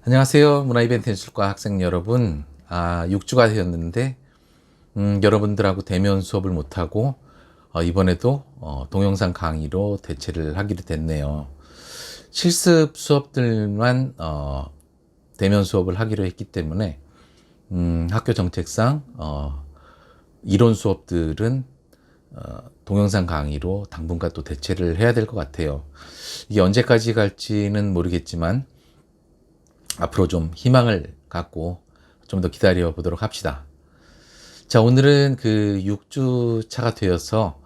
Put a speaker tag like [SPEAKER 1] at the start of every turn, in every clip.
[SPEAKER 1] 안녕하세요. 문화이벤트 연출과 학생 여러분. 6주가 되었는데, 여러분들하고 대면 수업을 못하고, 이번에도 동영상 강의로 대체를 하기로 됐네요. 실습 수업들만 대면 수업을 하기로 했기 때문에, 학교 정책상 이론 수업들은 동영상 강의로 당분간 또 대체를 해야 될 것 같아요. 이게 언제까지 갈지는 모르겠지만, 앞으로 좀 희망을 갖고 좀 더 기다려 보도록 합시다. 자, 오늘은 그 6주 차가 되어서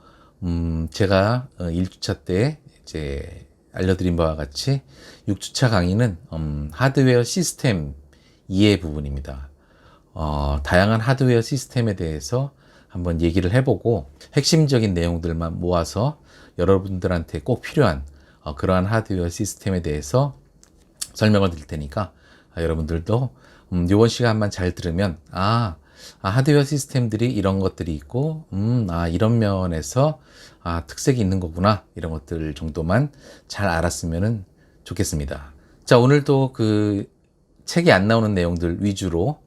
[SPEAKER 1] 제가 1주차 때 이제 알려드린 바와 같이 6주차 강의는 하드웨어 시스템 이해 부분입니다. 다양한 하드웨어 시스템에 대해서 한번 얘기를 해보고 핵심적인 내용들만 모아서 여러분들한테 꼭 필요한 그러한 하드웨어 시스템에 대해서 설명을 드릴 테니까 여러분들도 이번 시간만 잘 들으면 하드웨어 시스템들이 이런 것들이 있고 이런 면에서 특색이 있는 거구나, 이런 것들 정도만 잘 알았으면 좋겠습니다. 자, 오늘도 그 책에 안 나오는 내용들 위주로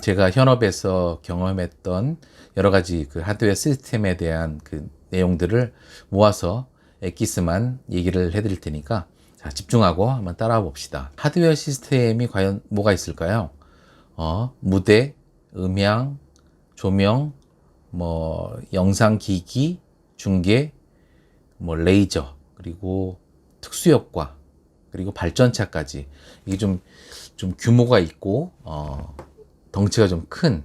[SPEAKER 1] 제가 현업에서 경험했던 여러 가지 그 하드웨어 시스템에 대한 그 내용들을 모아서 엑기스만 얘기를 해드릴 테니까 자, 집중하고 한번 따라와 봅시다. 하드웨어 시스템이 과연 뭐가 있을까요? 무대, 음향, 조명, 영상기기, 중계, 레이저, 그리고 특수효과, 그리고 발전차까지. 이게 좀 규모가 있고, 덩치가 좀 큰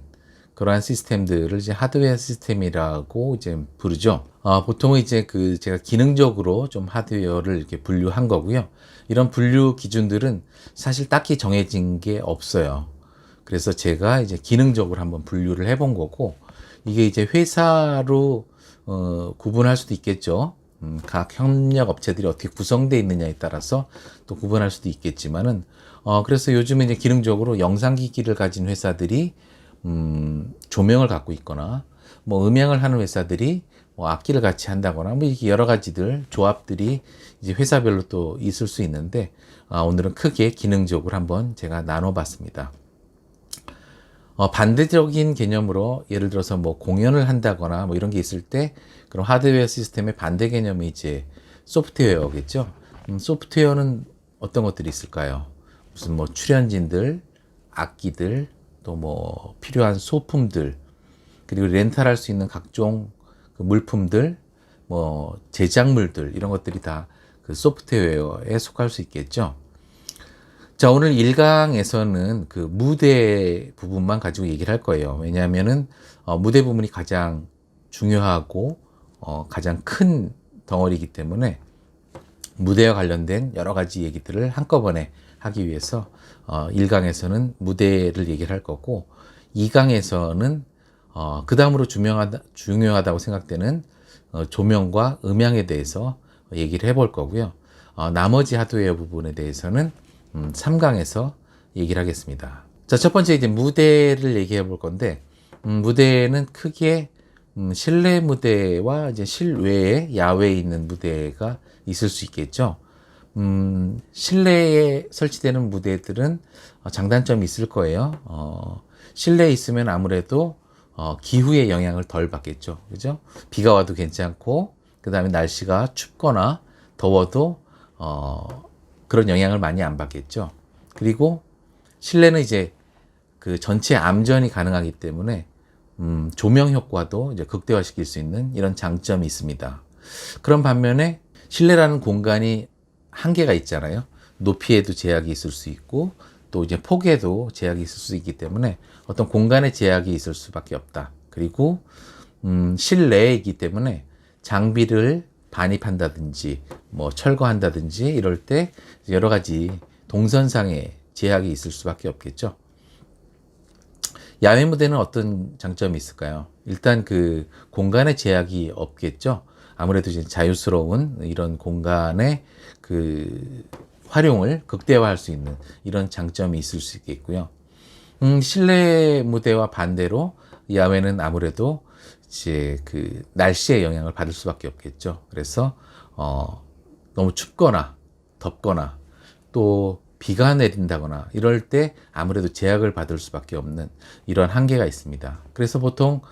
[SPEAKER 1] 그러한 시스템들을 이제 하드웨어 시스템이라고 이제 부르죠. 보통은 이제 제가 기능적으로 좀 하드웨어를 이렇게 분류한 거고요. 이런 분류 기준들은 사실 딱히 정해진 게 없어요. 그래서 제가 이제 기능적으로 한번 분류를 해본 거고, 이게 이제 회사로 구분할 수도 있겠죠. 각 협력 업체들이 어떻게 구성되어 있느냐에 따라서 또 구분할 수도 있겠지만은, 그래서 요즘에 이제 기능적으로 영상기기를 가진 회사들이 조명을 갖고 있거나, 음향을 하는 회사들이 악기를 같이 한다거나, 이렇게 여러 가지들, 조합들이 이제 회사별로 또 있을 수 있는데, 오늘은 크게 기능적으로 한번 제가 나눠봤습니다. 반대적인 개념으로 예를 들어서 공연을 한다거나 이런 게 있을 때, 그럼 하드웨어 시스템의 반대 개념이 이제 소프트웨어겠죠. 소프트웨어는 어떤 것들이 있을까요? 무슨 출연진들, 악기들, 또 필요한 소품들, 그리고 렌탈할 수 있는 각종 그 물품들, 제작물들, 이런 것들이 다 그 소프트웨어에 속할 수 있겠죠. 자, 오늘 1강에서는 그 무대 부분만 가지고 얘기를 할 거예요. 왜냐하면은 무대 부분이 가장 중요하고 가장 큰 덩어리이기 때문에 무대와 관련된 여러 가지 얘기들을 한꺼번에 하기 위해서 1강에서는 무대를 얘기를 할 거고, 2강에서는 그 다음으로 중요하다고 생각되는 조명과 음향에 대해서 얘기를 해볼 거고요. 나머지 하드웨어 부분에 대해서는 3강에서 얘기를 하겠습니다. 자, 첫 번째 이제 무대를 얘기해 볼 건데, 무대는 크게 실내 무대와 이제 실외에, 야외에 있는 무대가 있을 수 있겠죠. 실내에 설치되는 무대들은 장단점이 있을 거예요. 실내에 있으면 아무래도 기후의 영향을 덜 받겠죠. 그죠? 비가 와도 괜찮고, 그 다음에 날씨가 춥거나 더워도 그런 영향을 많이 안 받겠죠. 그리고 실내는 이제 그 전체 암전이 가능하기 때문에 조명 효과도 이제 극대화시킬 수 있는 이런 장점이 있습니다. 그런 반면에 실내라는 공간이 한계가 있잖아요. 높이에도 제약이 있을 수 있고, 또 이제 폭에도 제약이 있을 수 있기 때문에 어떤 공간의 제약이 있을 수밖에 없다. 그리고 실내이기 때문에 장비를 반입한다든지 철거한다든지 이럴 때 여러 가지 동선상의 제약이 있을 수밖에 없겠죠. 야외 무대는 어떤 장점이 있을까요? 일단 그 공간의 제약이 없겠죠. 아무래도 이제 자유스러운 이런 공간의 그 활용을 극대화할 수 있는 이런 장점이 있을 수 있겠고요. 실내 무대와 반대로 야외는 아무래도 이제 그 날씨의 영향을 받을 수밖에 없겠죠. 그래서 너무 춥거나 덥거나 또 비가 내린다거나 이럴 때 아무래도 제약을 받을 수밖에 없는 이런 한계가 있습니다. 그래서 보통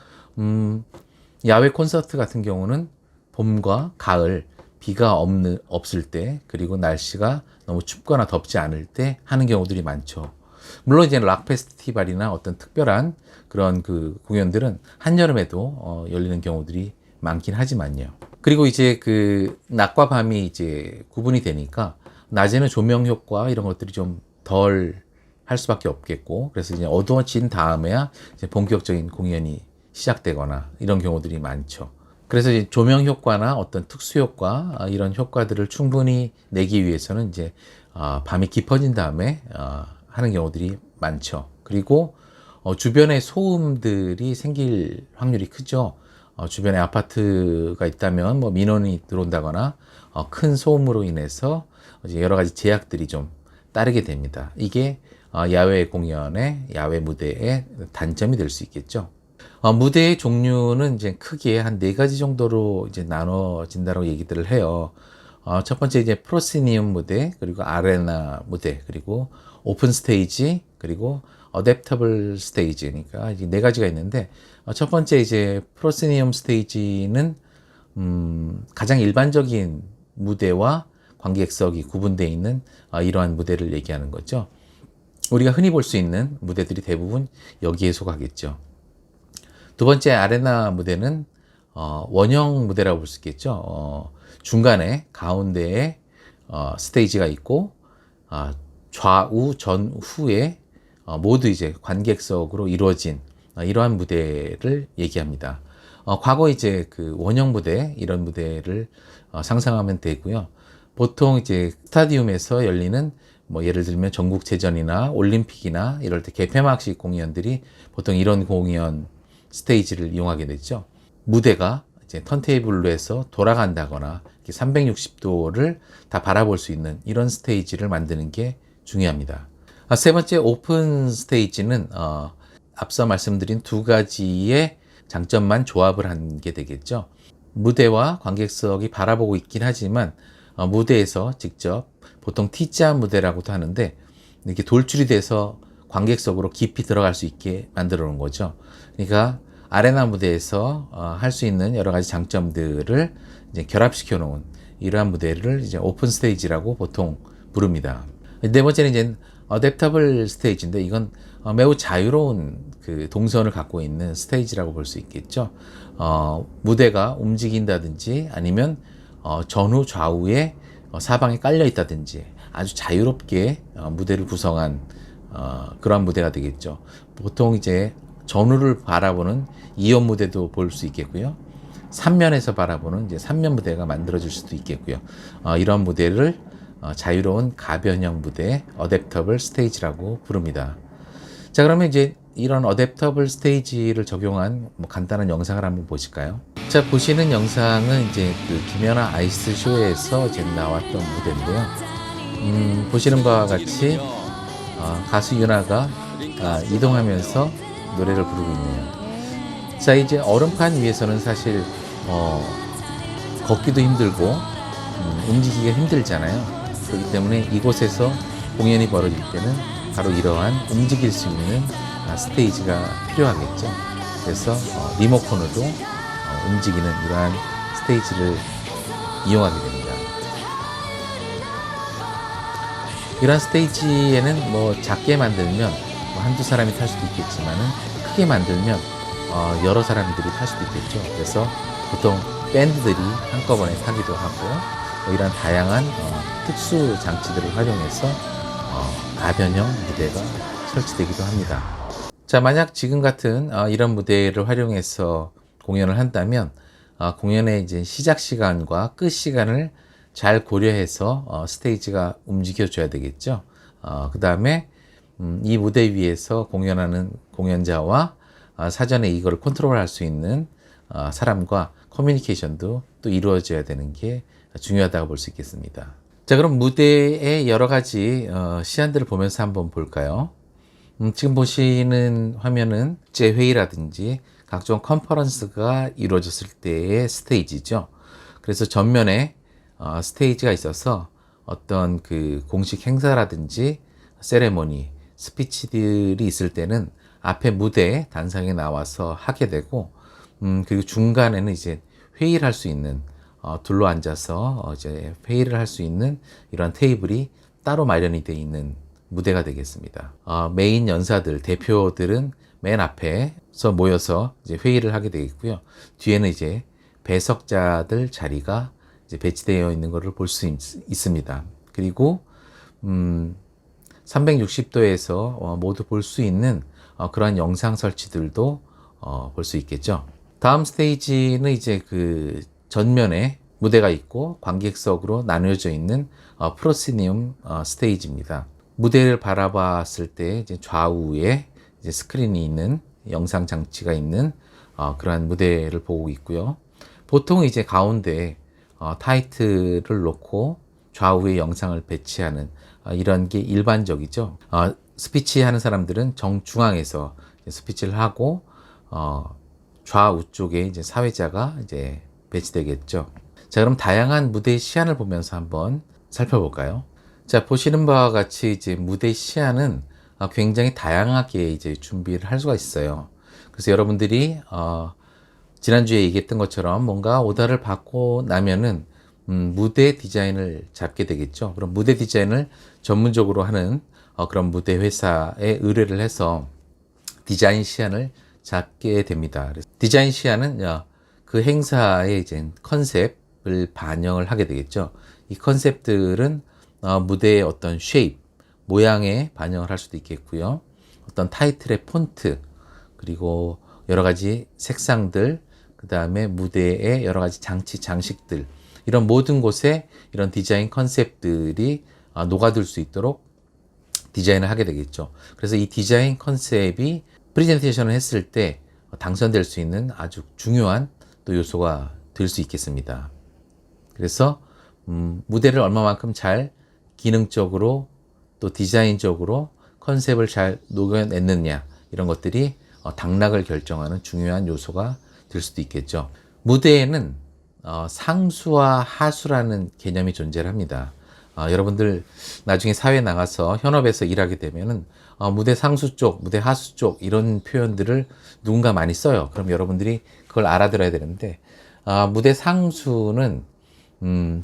[SPEAKER 1] 야외 콘서트 같은 경우는 봄과 가을 비가 없을 때, 그리고 날씨가 너무 춥거나 덥지 않을 때 하는 경우들이 많죠. 물론 이제 락 페스티벌이나 어떤 특별한 그런 그 공연들은 한여름에도 열리는 경우들이 많긴 하지만요. 그리고 이제 그 낮과 밤이 이제 구분이 되니까 낮에는 조명 효과 이런 것들이 좀 덜 할 수밖에 없겠고, 그래서 이제 어두워진 다음에야 이제 본격적인 공연이 시작되거나 이런 경우들이 많죠. 그래서 이제 조명 효과나 어떤 특수 효과 이런 효과들을 충분히 내기 위해서는 이제 밤이 깊어진 다음에 하는 경우들이 많죠. 그리고 주변에 소음들이 생길 확률이 크죠. 주변에 아파트가 있다면 뭐 민원이 들어온다거나 큰 소음으로 인해서 이제 여러 가지 제약들이 좀 따르게 됩니다. 이게 야외 공연의 야외 무대의 단점이 될 수 있겠죠. 무대의 종류는 이제 크게 한 4가지 정도로 이제 나눠진다고 얘기들을 해요. 첫 번째 이제 프로시니움 무대, 그리고 아레나 무대, 그리고 오픈 스테이지, 그리고 어댑터블 스테이지. 그러니까 이제 4가지가 있는데, 첫 번째 이제 프로시니움 스테이지는 가장 일반적인 무대와 관객석이 구분되어 있는 이러한 무대를 얘기하는 거죠. 우리가 흔히 볼 수 있는 무대들이 대부분 여기에 속하겠죠. 두 번째 아레나 무대는 원형 무대라고 볼 수 있겠죠. 중간에 가운데에 스테이지가 있고 좌우 전후에 모두 이제 관객석으로 이루어진 이러한 무대를 얘기합니다. 과거 이제 그 원형 무대 이런 무대를 상상하면 되고요. 보통 이제 스타디움에서 열리는 뭐 예를 들면 전국체전이나 올림픽이나 이럴 때 개폐막식 공연들이 보통 이런 공연 스테이지를 이용하게 됐죠. 무대가 이제 턴테이블로 해서 돌아간다거나 360도를 다 바라볼 수 있는 이런 스테이지를 만드는 게 중요합니다. 세 번째 오픈 스테이지는 앞서 말씀드린 2가지의 장점만 조합을 한 게 되겠죠. 무대와 관객석이 바라보고 있긴 하지만 무대에서 직접 보통 T자 무대라고도 하는데 이렇게 돌출이 돼서 관객석으로 깊이 들어갈 수 있게 만들어 놓은 거죠. 그러니까 아레나 무대에서 할 수 있는 여러 가지 장점들을 이제 결합시켜 놓은 이러한 무대를 이제 오픈 스테이지라고 보통 부릅니다. 네 번째는 이제 어댑터블 스테이지인데 이건 매우 자유로운 그 동선을 갖고 있는 스테이지라고 볼 수 있겠죠. 무대가 움직인다든지 아니면 전후 좌우에 사방에 깔려 있다든지 아주 자유롭게 무대를 구성한 그러한 무대가 되겠죠. 보통 이제 전후를 바라보는 2연 무대도 볼 수 있겠고요. 3면에서 바라보는 이제 3면 무대가 만들어질 수도 있겠고요. 이런 무대를 자유로운 가변형 무대, 어댑터블 스테이지라고 부릅니다. 자, 그러면 이제 이런 어댑터블 스테이지를 적용한 뭐 간단한 영상을 한번 보실까요? 자, 보시는 영상은 이제 그 김연아 아이스 쇼에서 이제 나왔던 무대인데요. 보시는 바와 같이 가수 윤아가 이동하면서 노래를 부르고 있네요. 자, 이제 얼음판 위에서는 사실 걷기도 힘들고 움직이기가 힘들잖아요. 그렇기 때문에 이곳에서 공연이 벌어질 때는 바로 이러한 움직일 수 있는 스테이지가 필요하겠죠. 그래서 리모컨으로 움직이는 이러한 스테이지를 이용하게 됩니다. 이러한 스테이지에는 뭐 작게 만들면 뭐 한두 사람이 탈 수도 있겠지만은 크게 만들면 여러 사람들이 탈 수도 있겠죠. 그래서 보통 밴드들이 한꺼번에 타기도 하고 뭐 이런 다양한 특수 장치들을 활용해서 가변형 무대가 설치되기도 합니다. 자, 만약 지금 같은 이런 무대를 활용해서 공연을 한다면 공연의 이제 시작 시간과 끝 시간을 잘 고려해서 스테이지가 움직여줘야 되겠죠. 그 다음에 이 무대 위에서 공연하는 공연자와 사전에 이거를 컨트롤할 수 있는 사람과 커뮤니케이션도 또 이루어져야 되는 게 중요하다고 볼 수 있겠습니다. 자, 그럼 무대의 여러 가지 시안들을 보면서 한번 볼까요? 지금 보시는 화면은 국제회의라든지 각종 컨퍼런스가 이루어졌을 때의 스테이지죠. 그래서 전면에 스테이지가 있어서 어떤 그 공식 행사라든지 세레모니, 스피치들이 있을 때는 앞에 무대에 단상에 나와서 하게 되고, 그리고 중간에는 이제 회의를 할 수 있는, 둘러 앉아서 이제 회의를 할 수 있는 이런 테이블이 따로 마련이 되어 있는 무대가 되겠습니다. 메인 연사들, 대표들은 맨 앞에서 모여서 이제 회의를 하게 되겠고요. 뒤에는 이제 배석자들 자리가 이제 배치되어 있는 것을 볼 수 있습니다. 그리고 360도에서 모두 볼 수 있는 그런 영상 설치들도 볼 수 있겠죠. 다음 스테이지는 이제 그 전면에 무대가 있고 관객석으로 나누어져 있는 프로시니움 스테이지입니다. 무대를 바라봤을 때 이제 좌우에 이제 스크린이 있는 영상 장치가 있는 그러한 무대를 보고 있고요. 보통 이제 가운데 타이틀을 놓고 좌우에 영상을 배치하는 이런 게 일반적이죠. 스피치 하는 사람들은 정중앙에서 스피치를 하고 좌우 쪽에 이제 사회자가 이제 배치되겠죠. 자, 그럼 다양한 무대의 시안을 보면서 한번 살펴볼까요? 자, 보시는 바와 같이 이제 무대 시안은 굉장히 다양하게 이제 준비를 할 수가 있어요. 그래서 여러분들이 지난주에 얘기했던 것처럼 뭔가 오더를 받고 나면은 무대 디자인을 잡게 되겠죠. 그럼 무대 디자인을 전문적으로 하는 그런 무대 회사에 의뢰를 해서 디자인 시안을 잡게 됩니다. 그래서 디자인 시안은 그 행사의 이제 컨셉을 반영을 하게 되겠죠. 이 컨셉들은 무대의 어떤 쉐입, 모양에 반영을 할 수도 있겠고요. 어떤 타이틀의 폰트, 그리고 여러 가지 색상들, 그 다음에 무대의 여러 가지 장치, 장식들, 이런 모든 곳에 이런 디자인 컨셉들이 녹아들 수 있도록 디자인을 하게 되겠죠. 그래서 이 디자인 컨셉이 프레젠테이션을 했을 때 당선될 수 있는 아주 중요한 또 요소가 될 수 있겠습니다. 그래서 무대를 얼마만큼 잘 기능적으로 또 디자인적으로 컨셉을 잘 녹여냈느냐, 이런 것들이 당락을 결정하는 중요한 요소가 될 수도 있겠죠. 무대에는 상수와 하수라는 개념이 존재를 합니다. 여러분들 나중에 사회에 나가서 현업에서 일하게 되면은 무대 상수 쪽, 무대 하수 쪽, 이런 표현들을 누군가 많이 써요. 그럼 여러분들이 그걸 알아들어야 되는데, 무대 상수는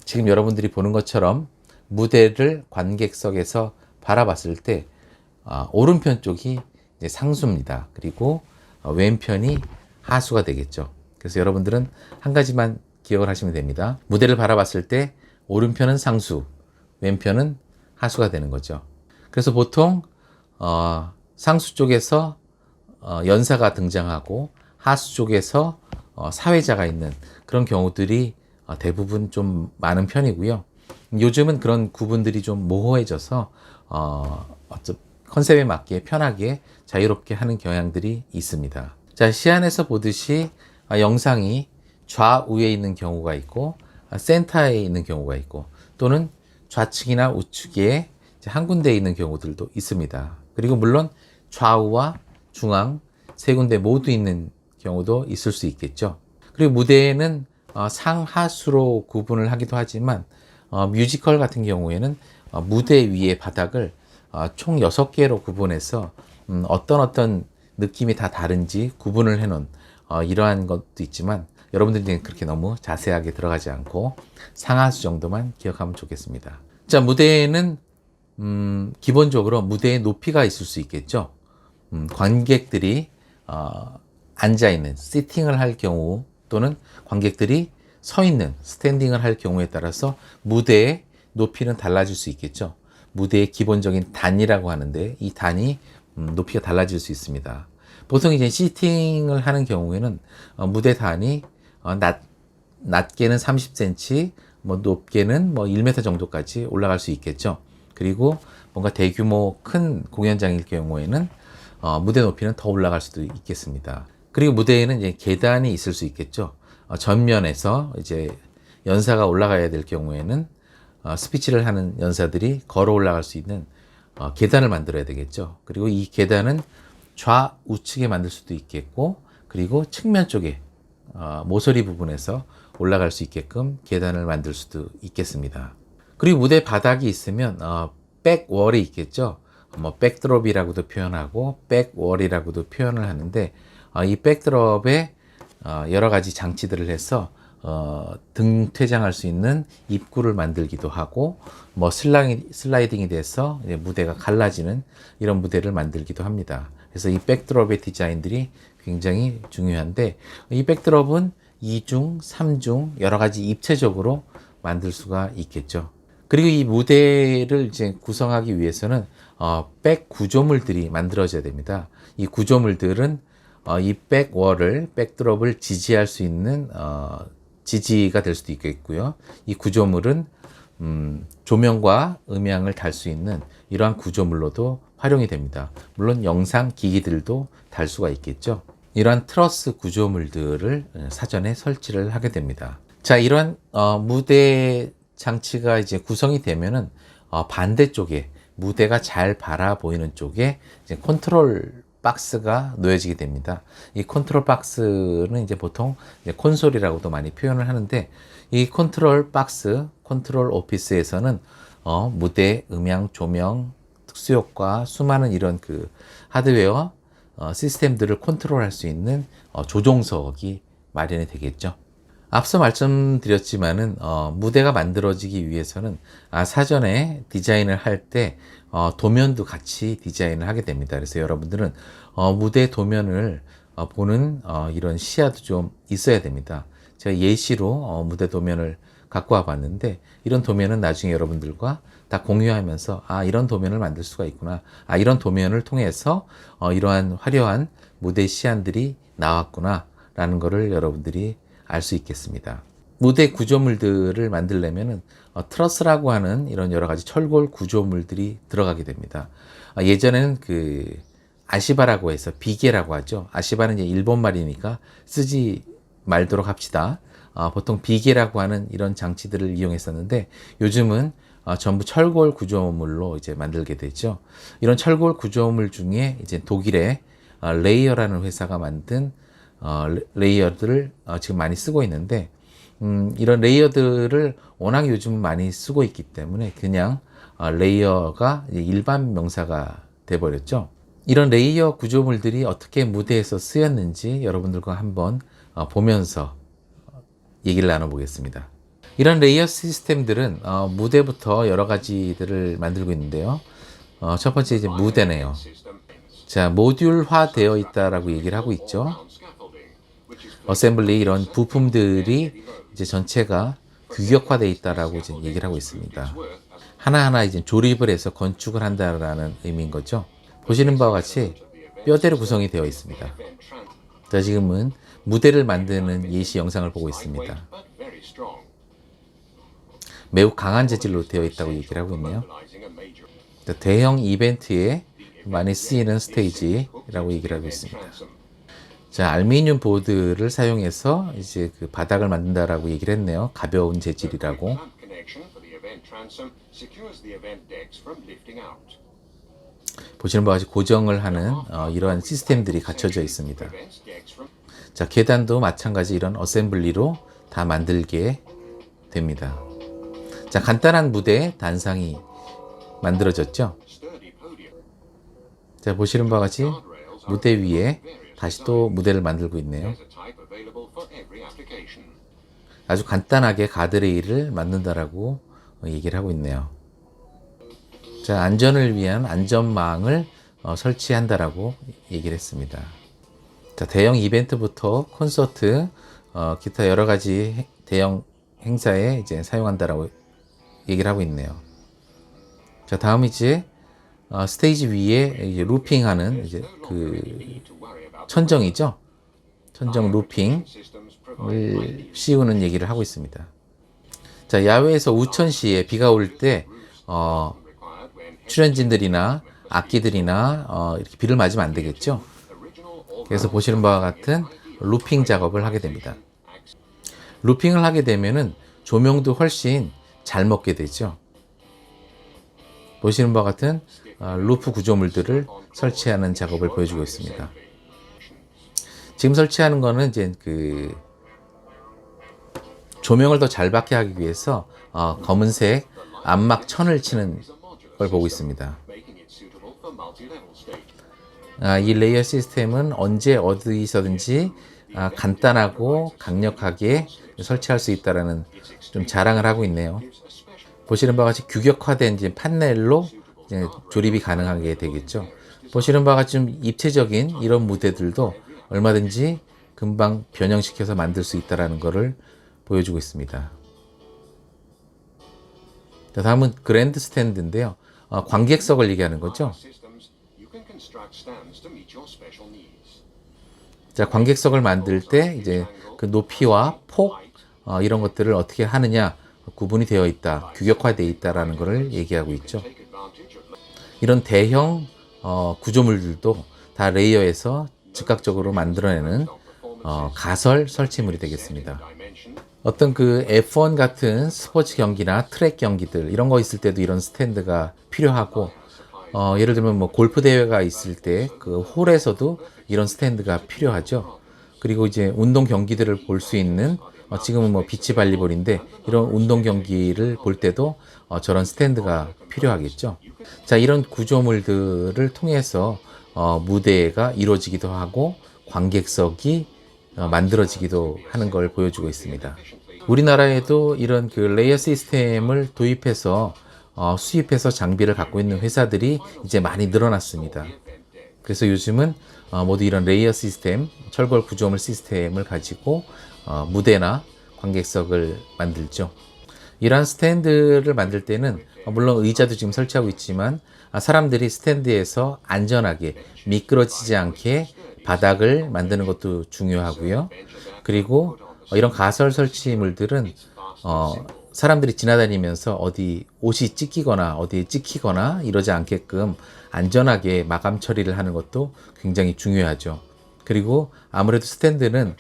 [SPEAKER 1] 지금 여러분들이 보는 것처럼 무대를 관객석에서 바라봤을 때 오른편 쪽이 이제 상수입니다. 그리고 왼편이 하수가 되겠죠. 그래서 여러분들은 한 가지만 기억을 하시면 됩니다. 무대를 바라봤을 때 오른편은 상수, 왼편은 하수가 되는 거죠. 그래서 보통 상수 쪽에서 연사가 등장하고 하수 쪽에서 사회자가 있는 그런 경우들이 대부분 좀 많은 편이고요. 요즘은 그런 구분들이 좀 모호해져서 컨셉에 맞게 편하게 자유롭게 하는 경향들이 있습니다. 자, 시안에서 보듯이 영상이 좌우에 있는 경우가 있고 센터에 있는 경우가 있고, 또는 좌측이나 우측에 한 군데에 있는 경우들도 있습니다. 그리고 물론 좌우와 중앙 세 군데 모두 있는 경우도 있을 수 있겠죠. 그리고 무대에는 상하수로 구분을 하기도 하지만 뮤지컬 같은 경우에는 무대 위의 바닥을 총 6개로 구분해서 어떤 느낌이 다 다른지 구분을 해놓은 이러한 것도 있지만, 여러분들이 그렇게 너무 자세하게 들어가지 않고 상하수 정도만 기억하면 좋겠습니다. 자, 무대에는 기본적으로 무대의 높이가 있을 수 있겠죠. 관객들이 앉아있는 시팅을 할 경우, 또는 관객들이 서 있는 스탠딩을 할 경우에 따라서 무대의 높이는 달라질 수 있겠죠. 무대의 기본적인 단이라고 하는데, 이 단이 높이가 달라질 수 있습니다. 보통 이제 시팅을 하는 경우에는 무대 단이 낮게는 30cm, 높게는 1m 정도까지 올라갈 수 있겠죠. 그리고 뭔가 대규모 큰 공연장일 경우에는 무대 높이는 더 올라갈 수도 있겠습니다. 그리고 무대에는 이제 계단이 있을 수 있겠죠. 전면에서 이제 연사가 올라가야 될 경우에는 스피치를 하는 연사들이 걸어 올라갈 수 있는 계단을 만들어야 되겠죠. 그리고 이 계단은 좌우측에 만들 수도 있겠고, 그리고 측면 쪽에 모서리 부분에서 올라갈 수 있게끔 계단을 만들 수도 있겠습니다. 그리고 무대 바닥이 있으면 백월이 있겠죠. 뭐 백드롭이라고도 표현하고 백월이라고도 표현을 하는데 이 백드롭에 여러 가지 장치들을 해서 등 퇴장할 수 있는 입구를 만들기도 하고 뭐 슬라이딩이 돼서 무대가 갈라지는 이런 무대를 만들기도 합니다. 그래서 이 백드롭의 디자인들이 굉장히 중요한데 이 백드롭은 2중, 3중 여러 가지 입체적으로 만들 수가 있겠죠. 그리고 이 무대를 이제 구성하기 위해서는 백 구조물들이 만들어져야 됩니다. 이 구조물들은 이 백월을, 백드롭을 지지할 수 있는 지지가 될 수도 있겠고요. 이 구조물은 조명과 음향을 달 수 있는 이러한 구조물로도 활용이 됩니다. 물론 영상 기기들도 달 수가 있겠죠. 이러한 트러스 구조물들을 사전에 설치를 하게 됩니다. 자, 이러한 무대 장치가 이제 구성이 되면은 반대쪽에 무대가 잘 바라 보이는 쪽에 이제 컨트롤 박스가 놓여지게 됩니다. 이 컨트롤 박스는 이제 보통 이제 콘솔이라고도 많이 표현을 하는데 이 컨트롤 박스, 컨트롤 오피스에서는 무대, 음향, 조명, 특수효과, 수많은 이런 그 하드웨어 시스템들을 컨트롤할 수 있는 조종석이 마련이 되겠죠. 앞서 말씀드렸지만은 무대가 만들어지기 위해서는 사전에 디자인을 할 때 도면도 같이 디자인을 하게 됩니다. 그래서 여러분들은 무대 도면을 보는 이런 시야도 좀 있어야 됩니다. 제가 예시로 무대 도면을 갖고 와 봤는데 이런 도면은 나중에 여러분들과 다 공유하면서 이런 도면을 만들 수가 있구나, 이런 도면을 통해서 이러한 화려한 무대 시안들이 나왔구나 라는 거를 여러분들이 알 수 있겠습니다. 무대 구조물들을 만들려면은 트러스라고 하는 이런 여러 가지 철골 구조물들이 들어가게 됩니다. 예전에는 그 아시바라고 해서 비계라고 하죠. 아시바는 이제 일본 말이니까 쓰지 말도록 합시다. 보통 비계라고 하는 이런 장치들을 이용했었는데 요즘은 전부 철골 구조물로 이제 만들게 되죠. 이런 철골 구조물 중에 이제 독일의 레이어라는 회사가 만든 레이어들을 지금 많이 쓰고 있는데 이런 레이어들을 워낙 요즘 많이 쓰고 있기 때문에 그냥 레이어가 일반 명사가 돼버렸죠. 이런 레이어 구조물들이 어떻게 무대에서 쓰였는지 여러분들과 한번 보면서 얘기를 나눠보겠습니다. 이런 레이어 시스템들은 무대부터 여러 가지들을 만들고 있는데요. 첫 번째 이제 무대네요. 자, 모듈화 되어 있다라고 얘기를 하고 있죠. 어셈블리 이런 부품들이 이제 전체가 규격화되어 있다라고 이제 얘기를 하고 있습니다. 하나하나 이제 조립을 해서 건축을 한다라는 의미인 거죠. 보시는 바와 같이 뼈대로 구성이 되어 있습니다. 자, 지금은 무대를 만드는 예시 영상을 보고 있습니다. 매우 강한 재질로 되어 있다고 얘기를 하고 있네요. 자, 대형 이벤트에 많이 쓰이는 스테이지라고 얘기를 하고 있습니다. 자, 알루미늄 보드를 사용해서 이제 그 바닥을 만든다라고 얘기를 했네요. 가벼운 재질이라고. 보시는 바와 같이 고정을 하는 이러한 시스템들이 갖춰져 있습니다. 자, 계단도 마찬가지 이런 어셈블리로 다 만들게 됩니다. 자, 간단한 무대 단상이 만들어졌죠. 자, 보시는 바와 같이 무대 위에 다시 또 무대를 만들고 있네요. 아주 간단하게 가드레일을 만든다라고 얘기를 하고 있네요. 자, 안전을 위한 안전망을 설치한다라고 얘기를 했습니다. 자, 대형 이벤트부터 콘서트, 기타 여러 가지 대형 행사에 이제 사용한다라고 얘기를 하고 있네요. 자, 다음 이제 스테이지 위에 이제 루핑하는 이제 그 천정이죠. 천정 루핑을 씌우는 얘기를 하고 있습니다. 자, 야외에서 우천 시에 비가 올 때 출연진들이나 악기들이나 이렇게 비를 맞으면 안 되겠죠. 그래서 보시는 바와 같은 루핑 작업을 하게 됩니다. 루핑을 하게 되면은 조명도 훨씬 잘 먹게 되죠. 보시는 바와 같은 루프 구조물들을 설치하는 작업을 보여주고 있습니다. 지금 설치하는 거는 이제 그 조명을 더 잘 받게 하기 위해서 검은색 암막 천을 치는 걸 보고 있습니다. 이 레이어 시스템은 언제 어디서든지 간단하고 강력하게 설치할 수 있다라는 좀 자랑을 하고 있네요. 보시는 바와 같이 규격화된 이제 판넬로 이제 조립이 가능하게 되겠죠. 보시는 바와 같이 좀 입체적인 이런 무대들도 얼마든지 금방 변형시켜서 만들 수 있다는 것을 보여주고 있습니다. 자, 다음은 그랜드 스탠드인데요. 관객석을 얘기하는 거죠. 자, 관객석을 만들 때 이제 그 높이와 폭 이런 것들을 어떻게 하느냐 구분이 되어 있다, 규격화되어 있다라는 것을 얘기하고 있죠. 이런 대형 구조물들도 다 레이어에서 즉각적으로 만들어내는 가설 설치물이 되겠습니다. 어떤 그 F1 같은 스포츠 경기나 트랙 경기들 이런 거 있을 때도 이런 스탠드가 필요하고 예를 들면 뭐 골프 대회가 있을 때 그 홀에서도 이런 스탠드가 필요하죠. 그리고 이제 운동 경기들을 볼 수 있는 지금은 뭐 비치 발리볼인데 이런 운동 경기를 볼 때도 저런 스탠드가 필요하겠죠. 자, 이런 구조물들을 통해서 무대가 이루어지기도 하고 관객석이 만들어지기도 하는 걸 보여주고 있습니다. 우리나라에도 이런 그 레이어 시스템을 도입해서 수입해서 장비를 갖고 있는 회사들이 이제 많이 늘어났습니다. 그래서 요즘은 모두 이런 레이어 시스템, 철골 구조물 시스템을 가지고 무대나 관객석을 만들죠. 이러한 스탠드를 만들 때는 물론 의자도 지금 설치하고 있지만 사람들이 스탠드에서 안전하게 미끄러지지 않게 바닥을 만드는 것도 중요하고요. 그리고 이런 가설 설치물들은 사람들이 지나다니면서 어디 옷이 찢기거나 어디에 찍히거나 이러지 않게끔 안전하게 마감 처리를 하는 것도 굉장히 중요하죠. 그리고 아무래도 스탠드는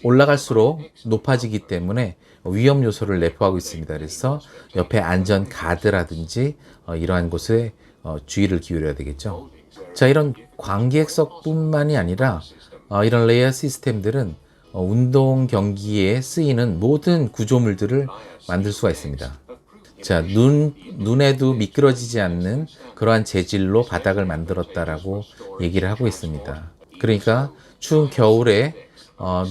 [SPEAKER 1] 올라갈수록 높아지기 때문에 위험 요소를 내포하고 있습니다. 그래서 옆에 안전 가드라든지 이러한 곳에 주의를 기울여야 되겠죠. 자, 이런 관객석뿐만이 아니라 이런 레이어 시스템들은 운동 경기에 쓰이는 모든 구조물들을 만들 수가 있습니다. 자, 눈에도 미끄러지지 않는 그러한 재질로 바닥을 만들었다라고 얘기를 하고 있습니다. 그러니까 추운 겨울에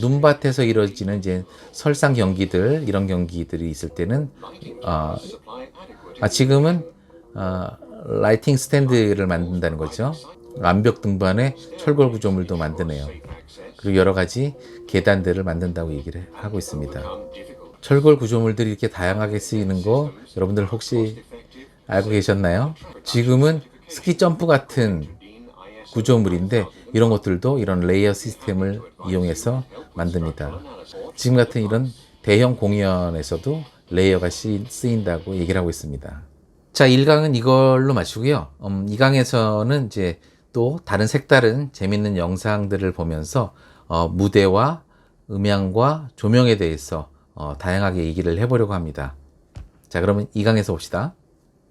[SPEAKER 1] 눈밭에서 이루어지는 이제 설상 경기들, 이런 경기들이 있을 때는 지금은 라이팅 스탠드를 만든다는 거죠. 암벽 등반에 철골 구조물도 만드네요. 그리고 여러 가지 계단들을 만든다고 얘기를 하고 있습니다. 철골 구조물들이 이렇게 다양하게 쓰이는 거 여러분들 혹시 알고 계셨나요? 지금은 스키 점프 같은 구조물인데 이런 것들도 이런 레이어 시스템을 이용해서 만듭니다. 지금 같은 이런 대형 공연에서도 레이어가 쓰인다고 얘기를 하고 있습니다. 자, 1강은 이걸로 마치고요. 2강에서는 이제 또 다른 색다른 재밌는 영상들을 보면서 무대와 음향과 조명에 대해서 다양하게 얘기를 해보려고 합니다. 자, 그러면 2강에서 봅시다.